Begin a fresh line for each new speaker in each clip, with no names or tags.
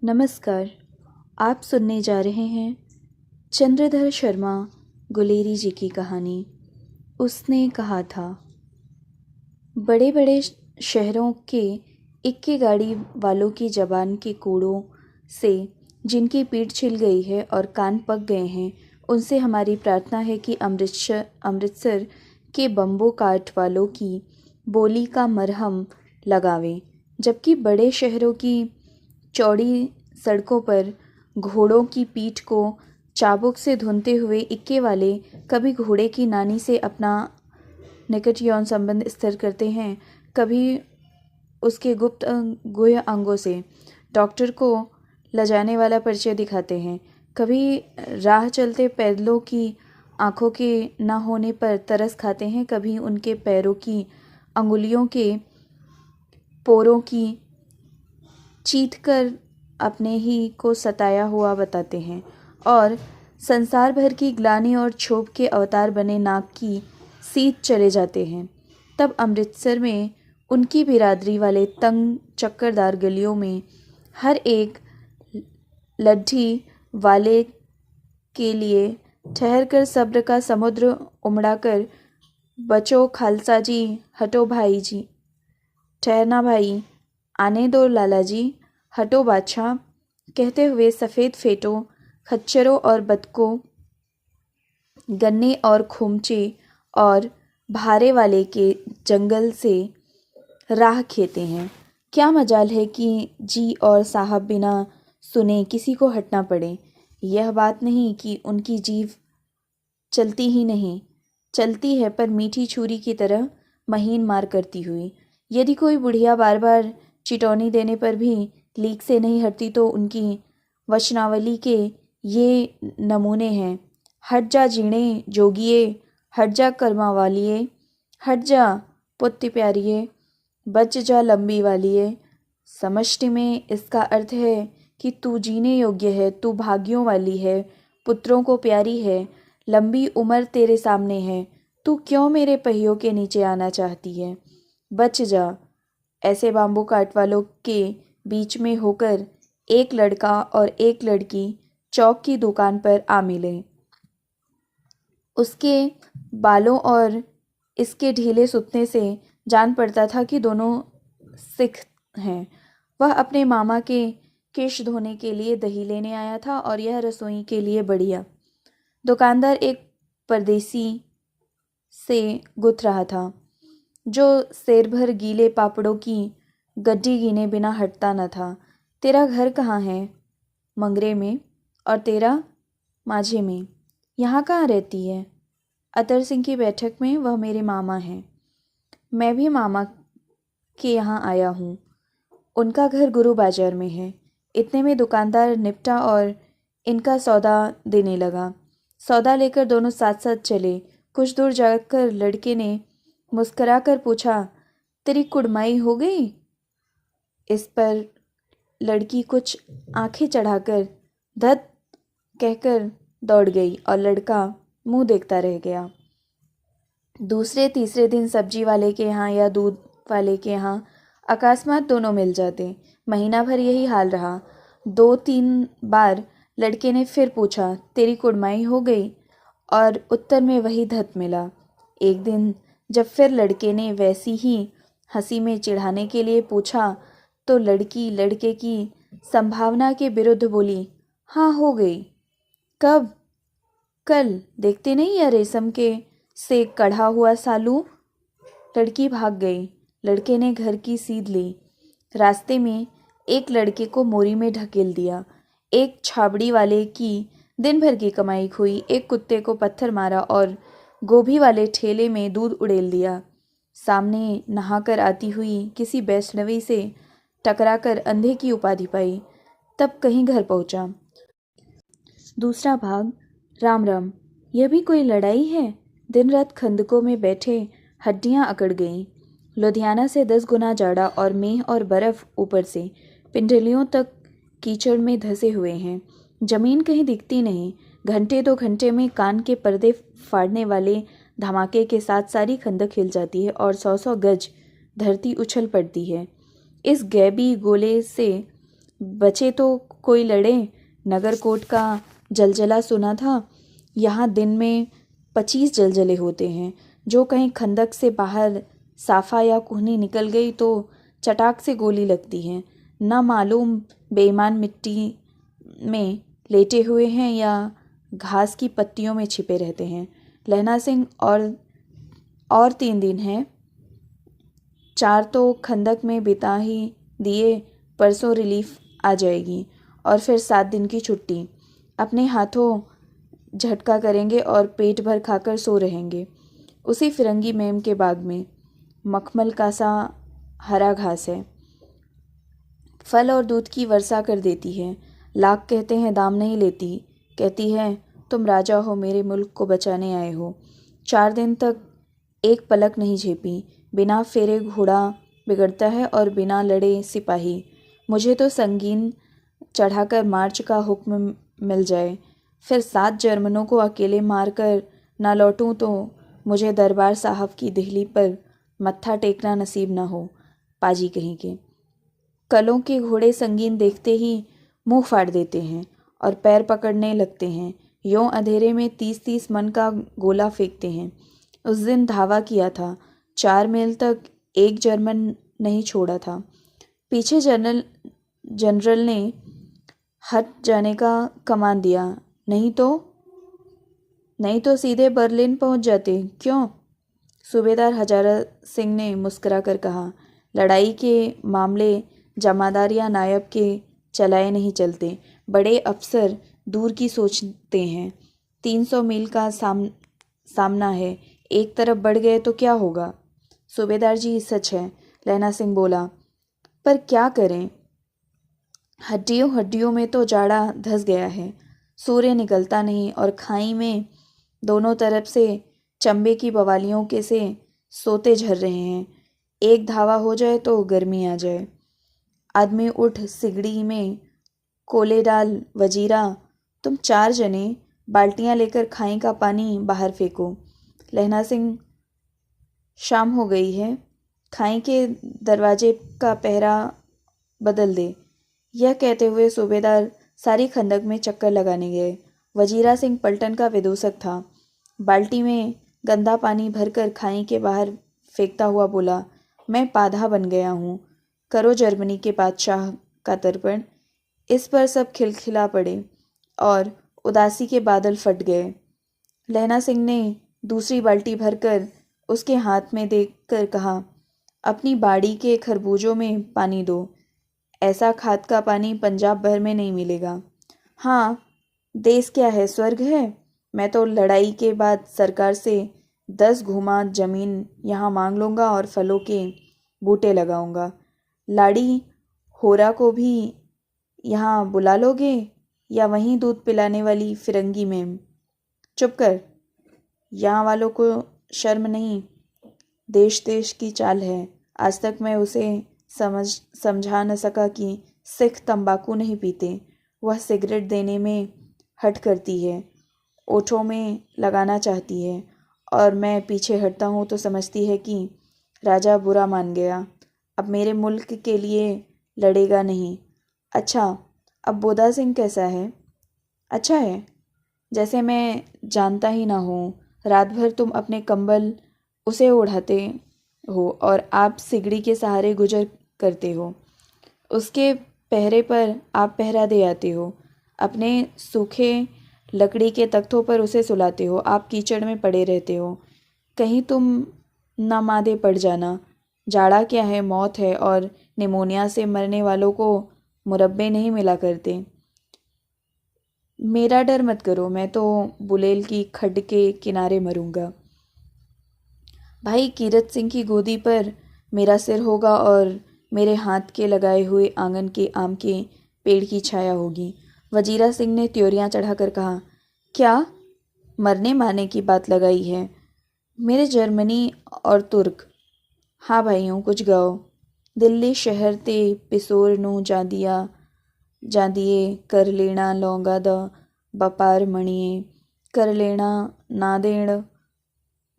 नमस्कार। आप सुनने जा रहे हैं चंद्रधर शर्मा गुलेरी जी की कहानी उसने कहा था। बड़े बड़े शहरों के इक्के गाड़ी वालों की जबान के कूड़ों से जिनकी पीठ छिल गई है और कान पक गए हैं, उनसे हमारी प्रार्थना है कि अमृतसर के बम्बो काट वालों की बोली का मरहम लगावें। जबकि बड़े शहरों की चौड़ी सड़कों पर घोड़ों की पीठ को चाबुक से धुनते हुए इक्के वाले कभी घोड़े की नानी से अपना निकट यौन संबंध स्थिर करते हैं, कभी उसके गुप्त गुह्य अंगों से डॉक्टर को लजाने वाला परिचय दिखाते हैं, कभी राह चलते पैदलों की आंखों के न होने पर तरस खाते हैं, कभी उनके पैरों की अंगुलियों के पोरों की चीत कर अपने ही को सताया हुआ बताते हैं और संसार भर की ग्लानि और क्षोभ के अवतार बने नाक की सीध चले जाते हैं। तब अमृतसर में उनकी बिरादरी वाले तंग चक्करदार गलियों में हर एक लड्ढी वाले के लिए ठहर कर सब्र का समुद्र उमड़ा कर बचो खालसा जी, हटो भाई जी, ठहरना भाई, आने दो लाला जी, हटो बादशाह कहते हुए सफ़ेद फेटों, खच्चरों और बतकों, गन्ने और खुमचे और भारे वाले के जंगल से राह खेते हैं। क्या मजाल है कि जी और साहब बिना सुने किसी को हटना पड़े। यह बात नहीं कि उनकी जीभ चलती ही नहीं, चलती है पर मीठी छुरी की तरह महीन मार करती हुई। यदि कोई बुढ़िया बार बार चिटौनी देने पर भी लीक से नहीं हटती तो उनकी वचनावली के ये नमूने हैं। हट जा जीणे जोगिए, हट जा कर्मा वालिए, हट जा पुत्ती प्यारिए, बच जा लंबी वालिए। समष्टि में इसका अर्थ है कि तू जीने योग्य है, तू भाग्यों वाली है, पुत्रों को प्यारी है, लंबी उम्र तेरे सामने है, तू क्यों मेरे पहियों के नीचे आना चाहती है? बच जा। ऐसे बाम्बू काट वालों के बीच में होकर एक लड़का और एक लड़की चौक की दुकान पर आ मिले। उसके बालों और इसके ढीले सुतने से जान पड़ता था कि दोनों सिख हैं। वह अपने मामा के केश धोने के लिए दही लेने आया था और यह रसोई के लिए बढ़िया। दुकानदार एक परदेसी से गुथ रहा था जो शेर भर गीले पापड़ों की गड्डी गिने बिना हटता न था। तेरा घर कहाँ है? मंगरे में। और तेरा? माझे में। यहाँ कहाँ रहती है? अतर सिंह की बैठक में, वह मेरे मामा हैं। मैं भी मामा के यहाँ आया हूँ। उनका घर गुरु बाजार में है। इतने में दुकानदार निपटा और इनका सौदा देने लगा। सौदा लेकर दोनों साथ साथ चले। कुछ दूर जाकर लड़के ने मुस्करा कर पूछा, तेरी कुड़माई हो गई? इस पर लड़की कुछ आंखें चढ़ाकर धत कहकर दौड़ गई और लड़का मुंह देखता रह गया। दूसरे तीसरे दिन सब्जी वाले के यहाँ या दूध वाले के यहाँ अकस्मात दोनों मिल जाते। महीना भर यही हाल रहा। 2-3 बार लड़के ने फिर पूछा, तेरी कुड़माई हो गई? और उत्तर में वही धत मिला। एक दिन जब फिर लड़के ने वैसी ही हंसी में चिढ़ाने के लिए पूछा तो लड़की लड़के की संभावना के विरुद्ध बोली, हाँ हो गई। कब? कल। देखते नहीं या रेशम के से कढ़ा हुआ सालू? लड़की भाग गई। लड़के ने घर की सीध ली। रास्ते में एक लड़के को मोरी में ढकेल दिया। एक छाबड़ी वाले की दिन भर की कमाई खोई। एक कुत्ते को पत्थर मारा और गोभी वाले ठेले में दूध उड़ेल दिया। सामने नहाकर आती हुई किसी वैष्णवी से टकराकर अंधे की उपाधि पाई। तब कहीं घर पहुंचा। दूसरा भाग। राम राम। यह भी कोई लड़ाई है? दिन रात खंदकों में बैठे हड्डियां अकड़ गईं। लुधियाना से 10 गुना जाड़ा और मेह और बर्फ ऊपर से पिंडलियों तक कीचड़ में धंसे हुए हैं। जमीन कहीं दिखती नहीं। घंटे 2 घंटे में कान के पर्दे फाड़ने वाले धमाके के साथ सारी खंदक हिल जाती है और 100-100 गज धरती उछल पड़ती है। इस गैबी गोले से बचे तो कोई लड़े। नगरकोट का जलजला सुना था। यहाँ दिन में 25 जलजले होते हैं। जो कहीं खंदक से बाहर साफा या कुहनी निकल गई तो चटाक से गोली लगती है। न मालूम बेईमान मिट्टी में लेटे हुए हैं या घास की पत्तियों में छिपे रहते हैं। लहना सिंह और 3 दिन हैं। 4 तो खंदक में बिता ही दिए। परसों रिलीफ आ जाएगी और फिर 7 दिन की छुट्टी। अपने हाथों झटका करेंगे और पेट भर खाकर सो रहेंगे। उसी फिरंगी मेम के बाग में मखमल का सा हरा घास है। फल और दूध की वर्षा कर देती है। लाख कहते हैं दाम नहीं लेती। कहती है तुम राजा हो, मेरे मुल्क को बचाने आए हो। 4 दिन तक एक पलक नहीं झेपी। बिना फेरे घोड़ा बिगड़ता है और बिना लड़े सिपाही। मुझे तो संगीन चढ़ाकर मार्च का हुक्म मिल जाए, फिर 7 जर्मनों को अकेले मारकर ना लौटूं तो मुझे दरबार साहब की दिहली पर मत्था टेकना नसीब न हो। पाजी कहीं के कलों के घोड़े संगीन देखते ही मुंह फाड़ देते हैं और पैर पकड़ने लगते हैं। यों अंधेरे में 30-30 मन का गोला फेंकते हैं। उस दिन धावा किया था। 4 मील तक एक जर्मन नहीं छोड़ा था। पीछे जनरल ने हट जाने का कमान दिया, नहीं तो सीधे बर्लिन पहुंच जाते। क्यों? सूबेदार हजारा सिंह ने मुस्कुरा कर कहा, लड़ाई के मामले जमादार या नायब के चलाए नहीं चलते। बड़े अफसर दूर की सोचते हैं। 300 मील का सामना है। एक तरफ बढ़ गए तो क्या होगा? सूबेदार जी सच है, लहना सिंह बोला, पर क्या करें? हड्डियों हड्डियों में तो जाड़ा धस गया है। सूर्य निकलता नहीं और खाई में दोनों तरफ से चंबे की बवालियों के से सोते झर रहे हैं। एक धावा हो जाए तो गर्मी आ जाए। आदमी उठ सिगड़ी में कोले डाल। वजीरा, तुम 4 जने बाल्टियां लेकर खाई का पानी बाहर फेंको। लहना सिंह, शाम हो गई है, खाई के दरवाजे का पहरा बदल दे। यह कहते हुए सूबेदार सारी खंदक में चक्कर लगाने गए। वजीरा सिंह पलटन का विदूषक था। बाल्टी में गंदा पानी भरकर खाई के बाहर फेंकता हुआ बोला, मैं पाधा बन गया हूँ। करो जर्मनी के बादशाह का तर्पण। इस पर सब खिलखिला पड़े और उदासी के बादल फट गए। लहना सिंह ने दूसरी बाल्टी भरकर उसके हाथ में देकर कहा, अपनी बाड़ी के खरबूजों में पानी दो। ऐसा खाद का पानी पंजाब भर में नहीं मिलेगा। हाँ, देश क्या है, स्वर्ग है। मैं तो लड़ाई के बाद सरकार से 10 घुमा जमीन यहाँ मांग लूँगा और फलों के बूटे लगाऊंगा। लाड़ी होरा को भी यहाँ बुला लोगे या वहीं दूध पिलाने वाली फिरंगी मेम? चुप कर, यहाँ वालों को शर्म नहीं। देश देश की चाल है। आज तक मैं उसे समझा न सका कि सिख तंबाकू नहीं पीते। वह सिगरेट देने में हट करती है, ओठों में लगाना चाहती है, और मैं पीछे हटता हूँ तो समझती है कि राजा बुरा मान गया, अब मेरे मुल्क के लिए लड़ेगा नहीं। अच्छा, अब बोधा सिंह कैसा है? अच्छा है, जैसे मैं जानता ही ना हूँ। रात भर तुम अपने कंबल उसे ओढ़ाते हो और आप सिगड़ी के सहारे गुजर करते हो। उसके पहरे पर आप पहरा दे आते हो। अपने सूखे लकड़ी के तख्तों पर उसे सुलाते हो। आप कीचड़ में पड़े रहते हो। कहीं तुम न मादे पड़ जाना। जाड़ा क्या है, मौत है, और निमोनिया से मरने वालों को मुरब्बे नहीं मिला करते। मेरा डर मत करो, मैं तो बुलेल की खड्ड के किनारे मरूंगा। भाई कीरत सिंह की गोदी पर मेरा सिर होगा और मेरे हाथ के लगाए हुए आंगन के आम के पेड़ की छाया होगी। वजीरा सिंह ने त्योरियां चढ़ाकर कहा, क्या मरने मारने की बात लगाई है? मेरे जर्मनी और तुर्क। हाँ भाइयों, कुछ गाओ। दिल्ली शहर ते पिसोर नू जा दिए कर लेना लौंगा द बपार मणिए, कर लेना ना देण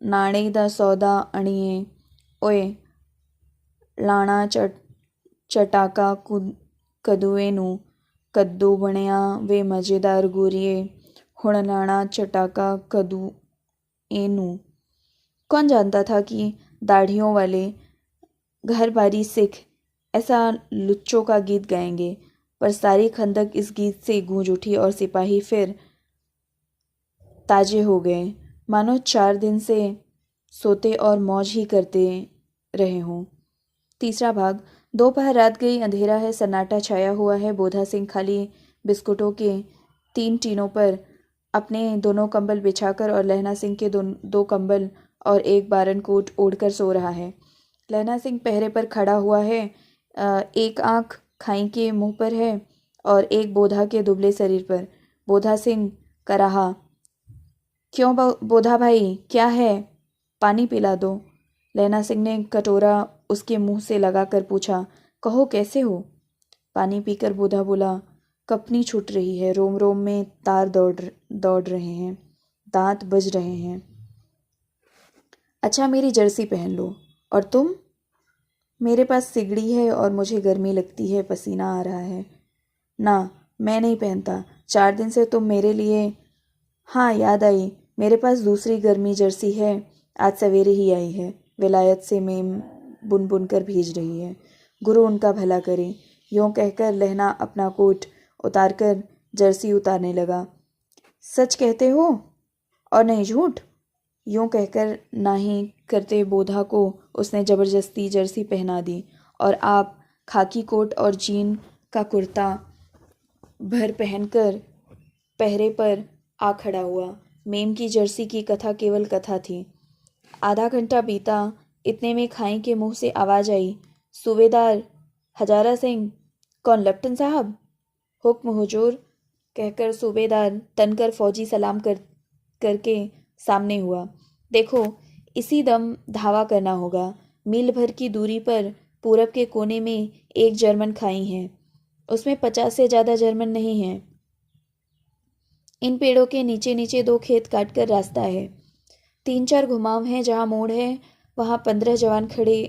नाणे दा सौदा अणिए, ओए लाणा चटाका कदुए नू कद्दू बणिया वे मज़ेदार गोरिए हुण लाणा चटाका कदुए नू। कौन जानता था कि दाढ़ियों वाले घर बारी सिख ऐसा लुच्चों का गीत गाएंगे। पर सारी खंदक इस गीत से गूंज उठी और सिपाही फिर ताजे हो गए, मानो 4 दिन से सोते और मौज ही करते रहे हों। तीसरा भाग। दोपहर रात गई, अंधेरा है, सन्नाटा छाया हुआ है। बोधा सिंह खाली बिस्कुटों के 3 टीनों पर अपने दोनों कंबल बिछाकर और लहना सिंह के दो कंबल और एक बारन कोट ओढ़कर सो रहा है। लहना सिंह पहरे पर खड़ा हुआ है, एक आंख खाई के मुंह पर है और एक बोधा के दुबले शरीर पर। बोधा सिंह कराहा, क्यों बोधा भाई, क्या है? पानी पिला दो। लहना सिंह ने कटोरा उसके मुंह से लगाकर पूछा, कहो कैसे हो? पानी पीकर बोधा बोला, कपनी छूट रही है, रोम रोम में तार दौड़ रहे हैं, दांत बज रहे हैं। अच्छा मेरी जर्सी पहन लो। और तुम? मेरे पास सिगड़ी है और मुझे गर्मी लगती है, पसीना आ रहा है। ना, मैं नहीं पहनता। 4 दिन से तुम मेरे लिए। हाँ याद आई, मेरे पास दूसरी गर्मी जर्सी है, आज सवेरे ही आई है, विलायत से मेम बुन बुन कर भेज रही है। गुरु उनका भला करे। यूँ कहकर लहना अपना कोट उतारकर जर्सी उतारने लगा। सच कहते हो और नहीं झूठ? यूँ कहकर नाही करते बोधा को उसने ज़बरदस्ती जर्सी पहना दी और आप खाकी कोट और जीन का कुर्ता भर पहनकर पहरे पर आ खड़ा हुआ। मेम की जर्सी की कथा केवल कथा थी। आधा घंटा बीता, इतने में खाई के मुंह से आवाज़ आई, सूबेदार हजारा सिंह। कौन, लप्टन साहब? हुक्म हुजूर, कहकर सूबेदार तनकर फौजी सलाम करके सामने हुआ। देखो, इसी दम धावा करना होगा। मील भर की दूरी पर पूरब के कोने में एक जर्मन खाई है, उसमें 50 से ज़्यादा जर्मन नहीं हैं। इन पेड़ों के नीचे नीचे 2 खेत काटकर रास्ता है, 3-4 घुमाव हैं, जहाँ मोड़ है वहाँ 15 जवान खड़े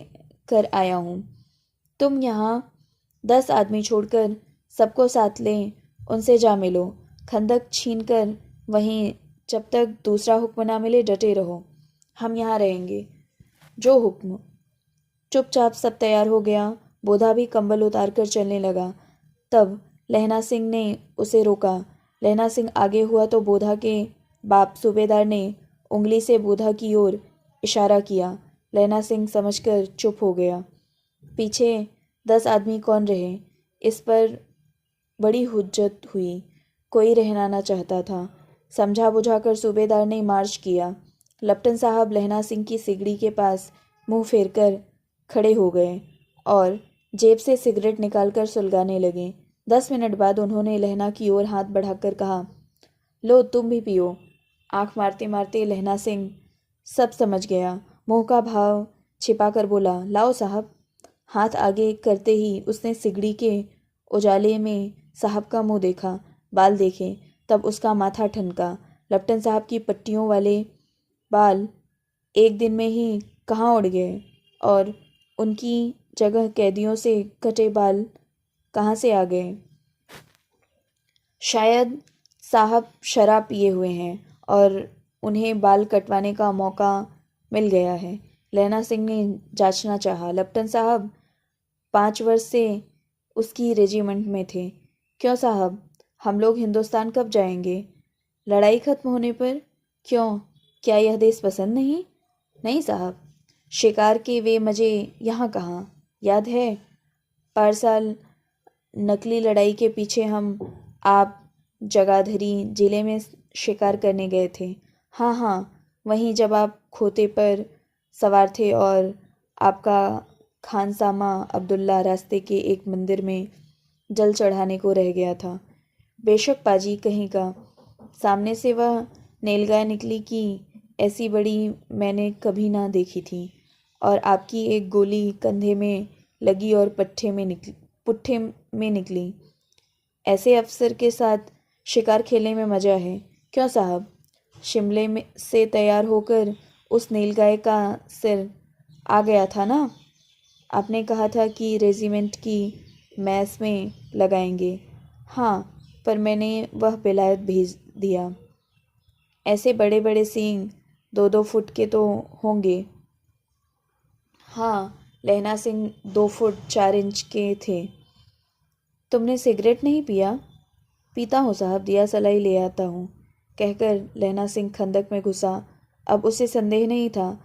कर आया हूँ। तुम यहाँ 10 आदमी छोड़कर सबको साथ लें, उनसे जा मिलो। खंदक छीनकर वहीं जब तक दूसरा हुक्म ना मिले डटे रहो। हम यहाँ रहेंगे। जो हुक्म। चुपचाप सब तैयार हो गया। बोधा भी कंबल उतार कर चलने लगा। तब लहना सिंह ने उसे रोका। लहना सिंह आगे हुआ तो बोधा के बाप सूबेदार ने उंगली से बोधा की ओर इशारा किया। लहना सिंह समझकर चुप हो गया। पीछे 10 आदमी कौन रहे, इस पर बड़ी हुज्जत हुई। कोई रहना न चाहता था। समझा बुझाकर सूबेदार ने मार्च किया। लप्टन साहब लहना सिंह की सिगड़ी के पास मुंह फेरकर खड़े हो गए और जेब से सिगरेट निकालकर सुलगाने लगे। 10 मिनट बाद उन्होंने लहना की ओर हाथ बढ़ाकर कहा, लो तुम भी पियो। आंख मारते मारते लहना सिंह सब समझ गया। मुंह का भाव छिपाकर बोला, लाओ साहब। हाथ आगे करते ही उसने सिगड़ी के उजाले में साहब का मुंह देखा, बाल देखे, तब उसका माथा ठनका। लप्टन साहब की पट्टियों वाले बाल एक दिन में ही कहाँ उड़ गए और उनकी जगह कैदियों से कटे बाल कहाँ से आ गए? शायद साहब शराब पिए हुए हैं और उन्हें बाल कटवाने का मौका मिल गया है। लहना सिंह ने जांचना चाहा। लप्टन साहब 5 वर्ष से उसकी रेजिमेंट में थे। क्यों साहब, हम लोग हिंदुस्तान कब जाएंगे? लड़ाई खत्म होने पर। क्यों, क्या यह देश पसंद नहीं? नहीं साहब, शिकार के वे मज़े यहाँ कहाँ। याद है, पारसाल नकली लड़ाई के पीछे हम आप जगाधरी जिले में शिकार करने गए थे। हाँ हाँ, वहीं जब आप खोते पर सवार थे और आपका खानसामा अब्दुल्ला रास्ते के एक मंदिर में जल चढ़ाने को रह गया था। बेशक पाजी कहीं का। सामने से वह नीलगाय निकली कि ऐसी बड़ी मैंने कभी ना देखी थी। और आपकी एक गोली कंधे में लगी और पुट्ठे में निकली। ऐसे अफसर के साथ शिकार खेलने में मज़ा है। क्यों साहब? शिमले में से तैयार होकर उस नीलगाय का सिर आ गया था ना। आपने कहा था कि रेजिमेंट की मैस में लगाएंगे। हाँ, पर मैंने वह विलायत भेज दिया। ऐसे बड़े बड़े सींग 2-2 फुट के तो होंगे। हाँ, लहना सिंह 2 फुट 4 इंच के थे। तुमने सिगरेट नहीं पिया? पीता हूँ साहब, दिया सलाई ले आता हूँ, कहकर लहना सिंह खंदक में घुसा। अब उसे संदेह नहीं था।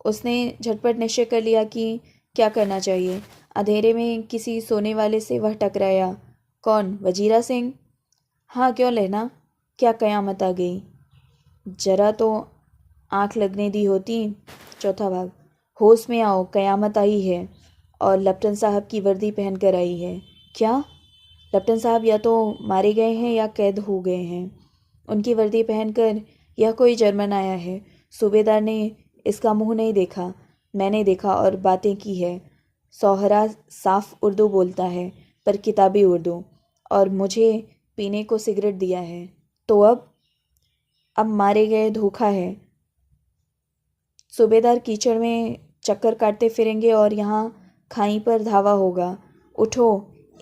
उसने झटपट निश्चय कर लिया कि क्या करना चाहिए। अंधेरे में किसी सोने वाले से वह टकराया। कौन? वजीरा सिंह? हाँ, क्यों लहना, क्या कयामत आ गई? जरा तो आंख लगने दी होती। चौथा भाग। होश में आओ, कयामत आई है और लेफ्टिनेंट साहब की वर्दी पहन कर आई है। क्या? लेफ्टिनेंट साहब या तो मारे गए हैं या कैद हो गए हैं। उनकी वर्दी पहनकर यह कोई जर्मन आया है। सूबेदार ने इसका मुंह नहीं देखा, मैंने देखा और बातें की है। सोहरा साफ उर्दू बोलता है, पर किताबी उर्दू, और मुझे पीने को सिगरेट दिया है। तो अब मारे गए धोखा है। सूबेदार कीचड़ में चक्कर काटते फिरेंगे और यहाँ खाई पर धावा होगा। उठो,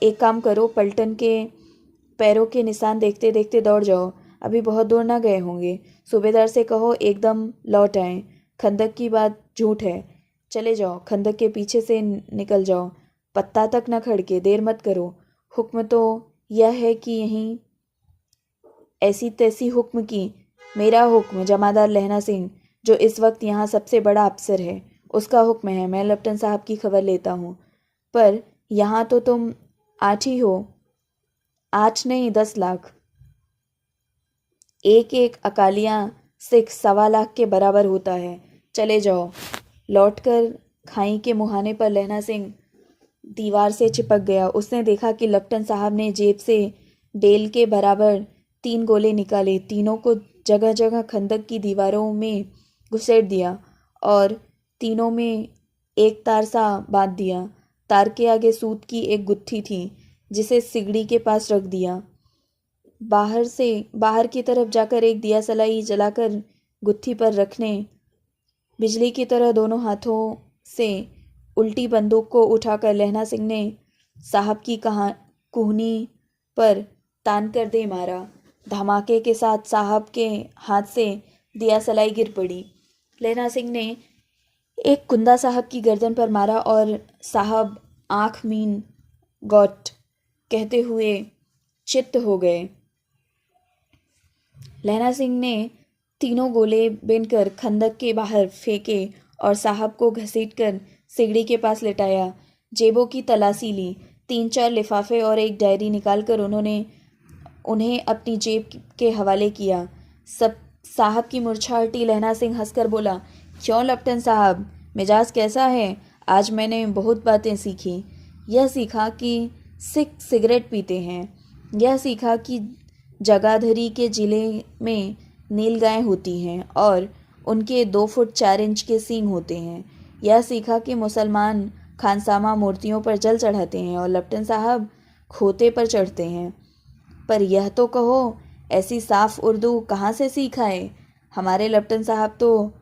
एक काम करो, पलटन के पैरों के निशान देखते देखते दौड़ जाओ, अभी बहुत दूर ना गए होंगे। सूबेदार से कहो एकदम लौट आए। खंदक की बात झूठ है। चले जाओ, खंदक के पीछे से निकल जाओ, पत्ता तक न खड़के, देर मत करो। हुक्म तो यह है कि यहीं ऐसी तैसी हुक्म की। मेरा हुक्म, जमादार लहना सिंह, जो इस वक्त यहाँ सबसे बड़ा अफसर है, उसका हुक्म है। मैं लेफ्टिनेंट साहब की खबर लेता हूँ। पर यहाँ तो तुम 8 ही हो। 8 नहीं, 10 लाख। एक एक अकालियाँ सिख 1.25 लाख के बराबर होता है। चले जाओ। लौटकर खाई के मुहाने पर लहना सिंह दीवार से चिपक गया। उसने देखा कि लेफ्टिनेंट साहब ने जेब से बेल के बराबर 3 गोले निकाले, तीनों को जगह जगह खंदक की दीवारों में घुसेड़ दिया और तीनों में एक तार सा बांध दिया। तार के आगे सूत की एक गुत्थी थी, जिसे सिगड़ी के पास रख दिया। बाहर की तरफ जाकर एक दिया सलाई जलाकर गुत्थी पर रखने, बिजली की तरह दोनों हाथों से उल्टी बंदूक को उठाकर लहना सिंह ने साहब की कूहनी पर तान कर दे मारा। धमाके के साथ साहब के हाथ से दिया सलाई गिर पड़ी। लहना सिंह ने एक कुंदा साहब की गर्दन पर मारा और साहब आंख मीन गॉट कहते हुए चित्त हो गए। लहना सिंह ने तीनों गोले बीनकर खंदक के बाहर फेंके और साहब को घसीटकर सिगड़ी के पास लेटाया। जेबों की तलाशी ली। 3-4 लिफाफे और एक डायरी निकालकर उन्हें अपनी जेब के हवाले किया। सब साहब की मूर्छा हटी। लहना सिंह हंसकर बोला, क्यों लेफ्टिनेंट साहब, मिजाज कैसा है? आज मैंने बहुत बातें सीखी। यह सीखा कि सिख सिगरेट पीते हैं। यह सीखा कि जगाधरी के जिले में नीलगायें होती हैं और उनके 2 फुट 4 इंच के सींग होते हैं। यह सीखा कि मुसलमान खानसामा मूर्तियों पर जल चढ़ाते हैं और लेफ्टिनेंट साहब खोते पर चढ़ते हैं। पर यह तो कहो, ऐसी साफ उर्दू कहाँ से सीखा है? हमारे लेफ्टिनेंट साहब तो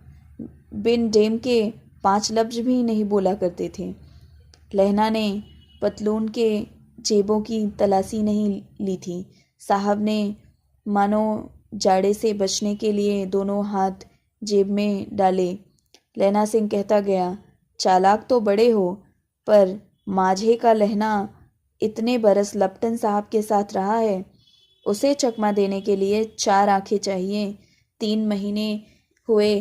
बिन डेम के 5 लफ्ज भी नहीं बोला करते थे। लहना ने पतलून के जेबों की तलाशी नहीं ली थी। साहब ने मानो जाड़े से बचने के लिए दोनों हाथ जेब में डाले। लहना सिंह कहता गया, चालाक तो बड़े हो, पर माझे का लहना इतने बरस लेफ्टिनेंट साहब के साथ रहा है। उसे चकमा देने के लिए 4 आंखें चाहिए। 3 महीने हुए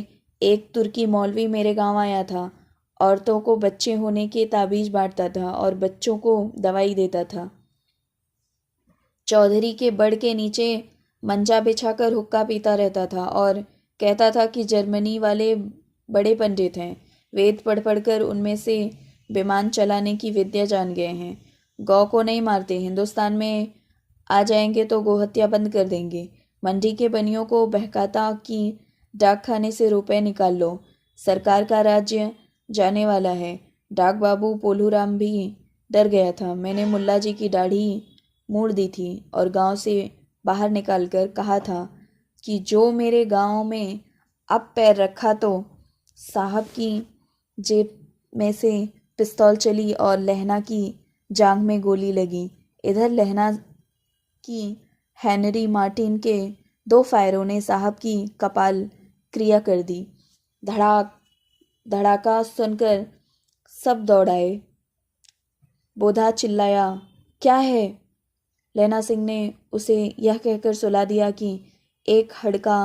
एक तुर्की मौलवी मेरे गांव आया था। औरतों को बच्चे होने के ताबीज बांटता था और बच्चों को दवाई देता था। चौधरी के बड़ के नीचे मंजा बिछाकर हुक्का पीता रहता था और कहता था कि जर्मनी वाले बड़े पंडित हैं। वेद पढ़ पढ़कर उनमें से विमान चलाने की विद्या जान गए हैं। गौ को नहीं मारते। हिंदुस्तान में आ जाएंगे तो गोहत्या बंद कर देंगे। मंडी के बनियों को बहकाता कि डाक खाने से रुपए निकाल लो, सरकार का राज्य जाने वाला है। डाक बाबू पोलूराम भी डर गया था। मैंने मुल्ला जी की दाढ़ी मोड़ दी थी और गांव से बाहर निकालकर कहा था कि जो मेरे गांव में अब पैर रखा तो। साहब की जेब में से पिस्तौल चली और लहना की जांघ में गोली लगी। इधर लहना की हेनरी मार्टिन के 2 फायरों ने साहब की कपाल क्रिया कर दी। धड़ाक धड़ाका सुनकर सब दौड़ आए। बोधा चिल्लाया, क्या है? लहना सिंह ने उसे यह कहकर सुला दिया कि एक हड़का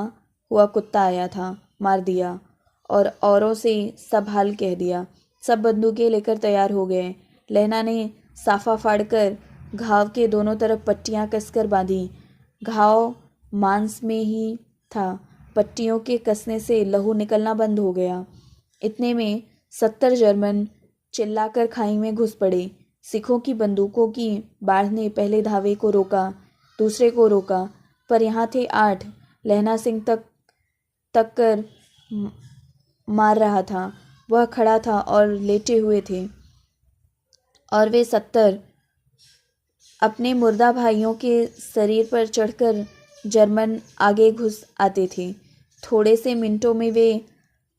हुआ कुत्ता आया था, मार दिया, और औरों से सब हाल कह दिया। सब बंदूकें लेकर तैयार हो गए। लहना ने साफा फाड़कर घाव के दोनों तरफ पट्टियां कसकर बांधी। घाव मांस में ही था। पट्टियों के कसने से लहू निकलना बंद हो गया। इतने में 70 जर्मन चिल्लाकर खाई में घुस पड़े। सिखों की बंदूकों की बाढ़ ने पहले धावे को रोका, दूसरे को रोका, पर यहाँ थे 8। लहना सिंह तक कर मार रहा था। वह खड़ा था और लेटे हुए थे, और वे 70 अपने मुर्दा भाइयों के शरीर पर चढ़कर जर्मन आगे घुस आते थे। थोड़े से मिनटों में वे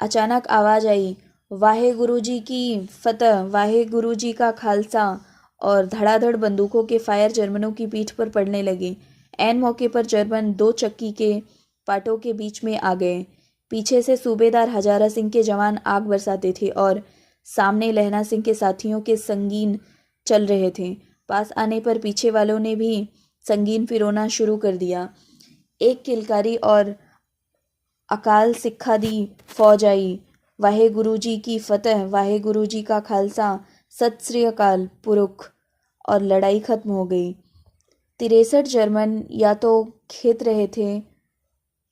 अचानक आवाज़ आई, वाहे गुरु जी की फतह, वाहे गुरु जी का खालसा, और धड़ाधड़ बंदूकों के फायर जर्मनों की पीठ पर पड़ने लगे। ऐन मौके पर जर्मन 2 चक्की के पाटों के बीच में आ गए। पीछे से सूबेदार हजारा सिंह के जवान आग बरसाते थे और सामने लहना सिंह के साथियों के संगीन चल रहे थे। पास आने पर पीछे वालों ने भी संगीन फिरौना शुरू कर दिया। एक किलकारी और अकाल सिक्खा दी फौज आई। वाहे गुरु जी की फतह, वाहे गुरु जी का खालसा, सत श्री अकाल पुरुख, और लड़ाई खत्म हो गई। 63 जर्मन या तो खेत रहे थे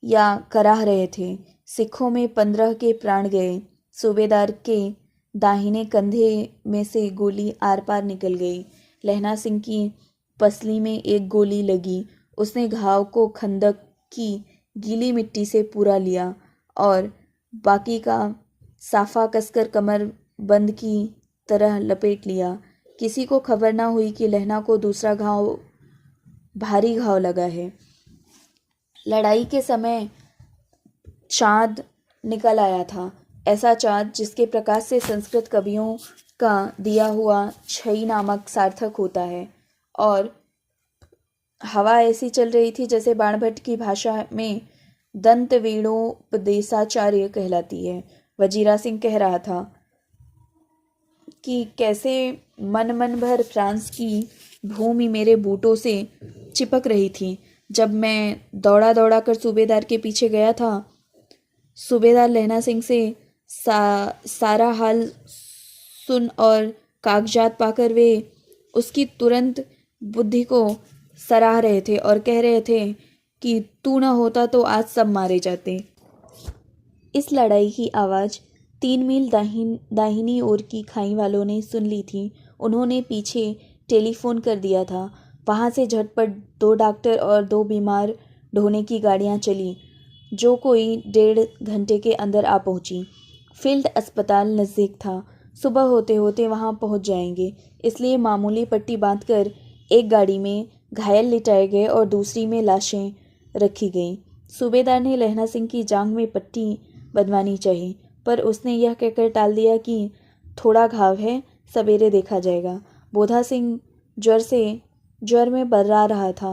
या कराह रहे थे। सिखों में 15 के प्राण गए। सूबेदार के दाहिने कंधे में से गोली आर पार निकल गई। लहना सिंह की पसली में एक गोली लगी। उसने घाव को खंदक की गीली मिट्टी से पूरा लिया और बाकी का साफा कसकर कमर बंद की तरह लपेट लिया। किसी को खबर ना हुई कि लहना को दूसरा भारी घाव लगा है। लड़ाई के समय चाँद निकल आया था, ऐसा चाँद जिसके प्रकाश से संस्कृत कवियों का दिया हुआ छई नामक सार्थक होता है, और हवा ऐसी चल रही थी जैसे बाणभट्ट की भाषा में दंत वेणोपदेशाचार्य कहलाती है। वजीरा सिंह कह रहा था कि कैसे मन भर फ्रांस की भूमि मेरे बूटों से चिपक रही थी। जब मैं दौड़ा कर सूबेदार के पीछे गया था, सूबेदार लहना सिंह से सारा हाल सुन और कागजात पाकर वे उसकी तुरंत बुद्धि को सराह रहे थे और कह रहे थे कि तू न होता तो आज सब मारे जाते। इस लड़ाई की आवाज़ 3 मील दाहिनी ओर की खाई वालों ने सुन ली थी। उन्होंने पीछे टेलीफोन कर दिया था। वहाँ से झटपट 2 डॉक्टर और 2 बीमार ढोने की गाड़ियाँ चली, जो कोई 1.5 घंटे के अंदर आ पहुँची। फील्ड अस्पताल नज़दीक था। सुबह होते होते वहाँ पहुँच जाएंगे, इसलिए मामूली पट्टी बांधकर एक गाड़ी में घायल लिटाए गए और दूसरी में लाशें रखी गईं। सूबेदार ने लहना सिंह की जांघ में पट्टी बंधवानी चाहिए, पर उसने यह कहकर टाल दिया कि थोड़ा घाव है, सवेरे देखा जाएगा। बोधा सिंह ज्वर में बर्रा रहा था।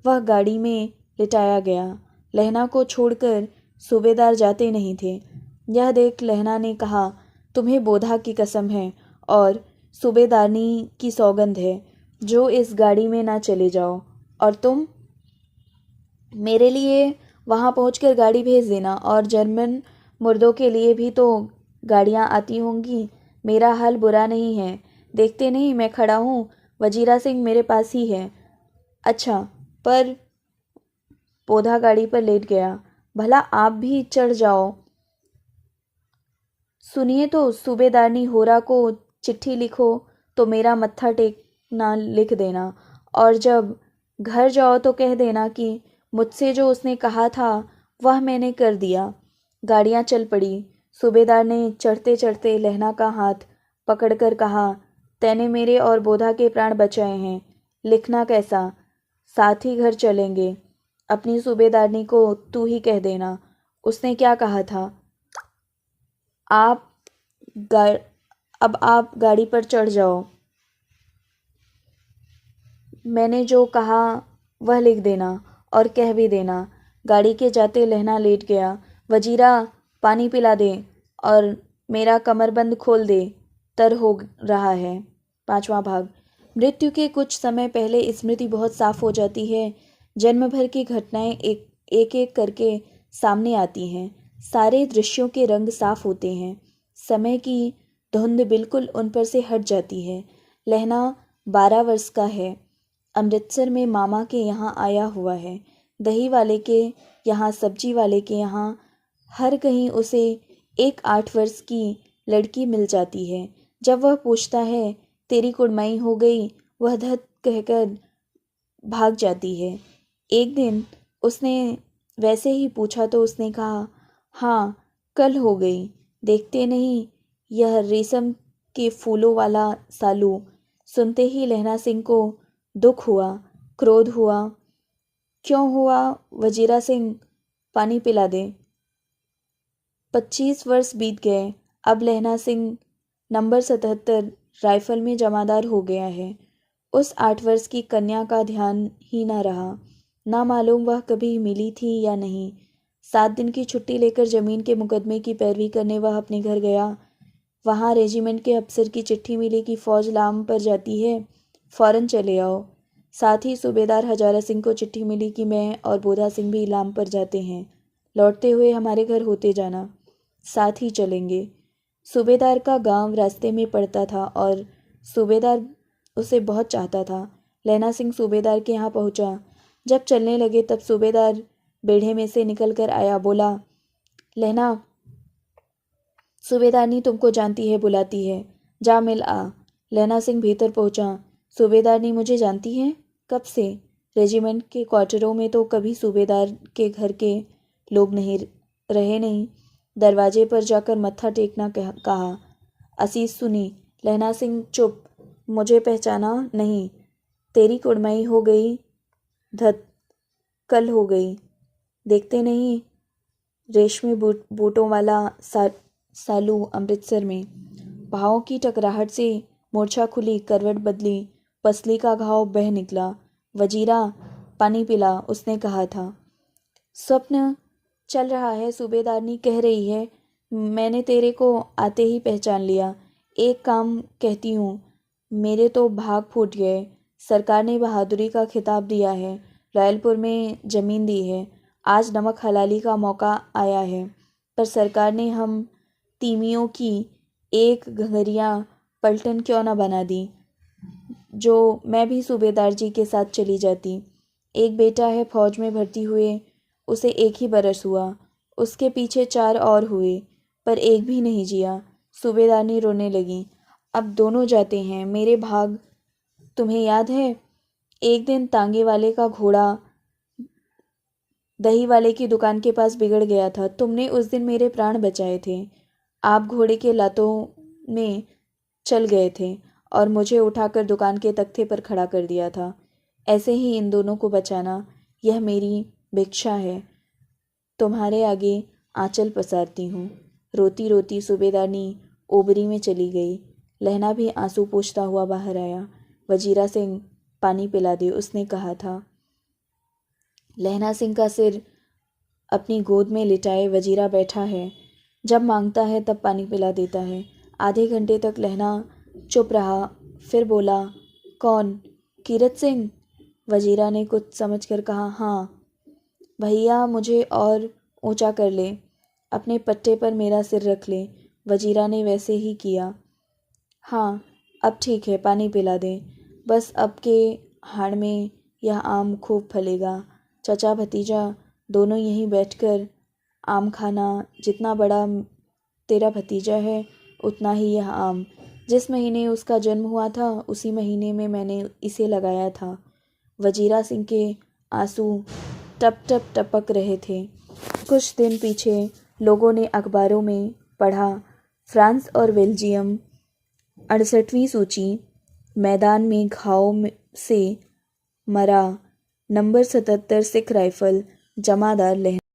वह गाड़ी में लिटाया गया। लहना को छोड़कर सूबेदार जाते नहीं थे। यह देख लहना ने कहा, तुम्हें बोधा की कसम है और सूबेदारनी की सौगंध है, जो इस गाड़ी में ना चले जाओ। और तुम मेरे लिए वहाँ पहुंचकर गाड़ी भेज देना, और जर्मन मुर्दों के लिए भी तो गाड़ियाँ आती होंगी। मेरा हाल बुरा नहीं है, देखते नहीं मैं खड़ा हूँ, वजीरा सिंह मेरे पास ही है। अच्छा, पर पौधा गाड़ी पर लेट गया। भला आप भी चढ़ जाओ। सुनिए तो, सूबेदारनी होरा को चिट्ठी लिखो तो मेरा मत्था टेकना लिख देना, और जब घर जाओ तो कह देना कि मुझसे जो उसने कहा था वह मैंने कर दिया। गाड़ियाँ चल पड़ी। सूबेदार ने चढ़ते चढ़ते लहना का हाथ पकड़कर कहा, तैने मेरे और बोधा के प्राण बचाए हैं, लिखना कैसा, साथ ही घर चलेंगे। अपनी सूबेदारनी को तू ही कह देना। उसने क्या कहा था? अब आप गाड़ी पर चढ़ जाओ। मैंने जो कहा वह लिख देना और कह भी देना। गाड़ी के जाते लहना लेट गया। वजीरा पानी पिला दे और मेरा कमरबंद खोल दे, तर हो रहा है। 5वां भाग। मृत्यु के कुछ समय पहले स्मृति बहुत साफ हो जाती है। जन्म भर की घटनाएं एक एक करके सामने आती हैं। सारे दृश्यों के रंग साफ होते हैं। समय की धुंध बिल्कुल उन पर से हट जाती है। लहना 12 वर्ष का है। अमृतसर में मामा के यहाँ आया हुआ है। दही वाले के यहाँ, सब्जी वाले के यहाँ, हर कहीं उसे एक 8 वर्ष की लड़की मिल जाती है। जब वह पूछता है तेरी कुड़माई हो गई, वह धत कहकर भाग जाती है। एक दिन उसने वैसे ही पूछा तो उसने कहा, हाँ कल हो गई। देखते नहीं, यह रेशम के फूलों वाला सालू। सुनते ही लहना सिंह को दुख हुआ, क्रोध हुआ। क्यों हुआ? वजीरा सिंह, पानी पिला दे। 25 वर्ष बीत गए। अब लहना सिंह नंबर 77 राइफल में जमादार हो गया है। उस 8 वर्ष की कन्या का ध्यान ही न रहा। ना मालूम वह कभी मिली थी या नहीं। 7 दिन की छुट्टी लेकर जमीन के मुकदमे की पैरवी करने वह अपने घर गया। वहाँ रेजिमेंट के अफसर की चिट्ठी मिली कि फौज लाम पर जाती है, फौरन चले आओ। साथ ही सूबेदार हजारा सिंह को चिट्ठी मिली कि मैं और बोधा सिंह भी लाम पर जाते हैं। लौटते हुए हमारे घर होते जाना, साथ ही चलेंगे। सूबेदार का गांव रास्ते में पड़ता था और सूबेदार उसे बहुत चाहता था। लहना सिंह सूबेदार के यहाँ पहुँचा। जब चलने लगे तब सूबेदार बेढ़े में से निकल कर आया। बोला, लहना, सूबेदारनी तुमको जानती है, बुलाती है, जा मिल आ। लहना सिंह भीतर पहुंचा। सूबेदारनी मुझे जानती है? कब से? रेजिमेंट के क्वार्टरों में तो कभी सूबेदार के घर के लोग नहीं रहे नहीं। दरवाजे पर जाकर मत्था टेकना कहा। असीस सुनी। लहना सिंह चुप। मुझे पहचाना नहीं? तेरी कुड़माई हो गई, धत कल हो गई। देखते नहीं, रेशमी बूटों वाला सालू अमृतसर में। पाँव की टकराहट से मूर्छा खुली, करवट बदली, पसली का घाव बह निकला। वजीरा, पानी पिला, उसने कहा था। स्वप्न चल रहा है, सूबेदारनी कह रही है। मैंने तेरे को आते ही पहचान लिया। एक काम कहती हूँ, मेरे तो भाग फूट गए। सरकार ने बहादुरी का खिताब दिया है, रायलपुर में ज़मीन दी है। आज नमक हलाली का मौका आया है, पर सरकार ने हम तीमियों की एक घंघरियाँ पलटन क्यों न बना दी, जो मैं भी सूबेदार जी के साथ चली जाती। एक बेटा है फौज में भर्ती हुए, उसे 1 ही बरस हुआ। उसके पीछे 4 और हुए, पर एक भी नहीं जिया। सूबेदारनी रोने लगी। अब दोनों जाते हैं, मेरे भाग। तुम्हें याद है, एक दिन तांगे वाले का घोड़ा दही वाले की दुकान के पास बिगड़ गया था। तुमने उस दिन मेरे प्राण बचाए थे। आप घोड़े के लातों में चल गए थे और मुझे उठाकर दुकान के तख्ते पर खड़ा कर दिया था। ऐसे ही इन दोनों को बचाना, यह मेरी भिक्षा है। तुम्हारे आगे आंचल पसारती हूँ। रोती रोती सूबेदारनी ओबरी में चली गई। लहना भी आंसू पोंछता हुआ बाहर आया। वजीरा सिंह, पानी पिला दे, उसने कहा था। लहना सिंह का सिर अपनी गोद में लिटाए वजीरा बैठा है। जब मांगता है तब पानी पिला देता है। आधे घंटे तक लहना चुप रहा, फिर बोला, कौन? कीरत सिंह? वजीरा ने कुछ समझकर कहा, हाँ। भैया, मुझे और ऊंचा कर ले, अपने पट्टे पर मेरा सिर रख ले। वजीरा ने वैसे ही किया। हाँ, अब ठीक है, पानी पिला दे। बस अब के हाड़ में यह आम खूब फलेगा। चचा भतीजा दोनों यहीं बैठकर आम खाना। जितना बड़ा तेरा भतीजा है, उतना ही यह आम। जिस महीने उसका जन्म हुआ था, उसी महीने में मैंने इसे लगाया था। वजीरा सिंह के आंसू टप टप टपक रहे थे। कुछ दिन पीछे लोगों ने अखबारों में पढ़ा, फ्रांस और बेल्जियम 68वीं सूची, मैदान में घाव से मरा नंबर 77 सिख राइफल जमादार लहना।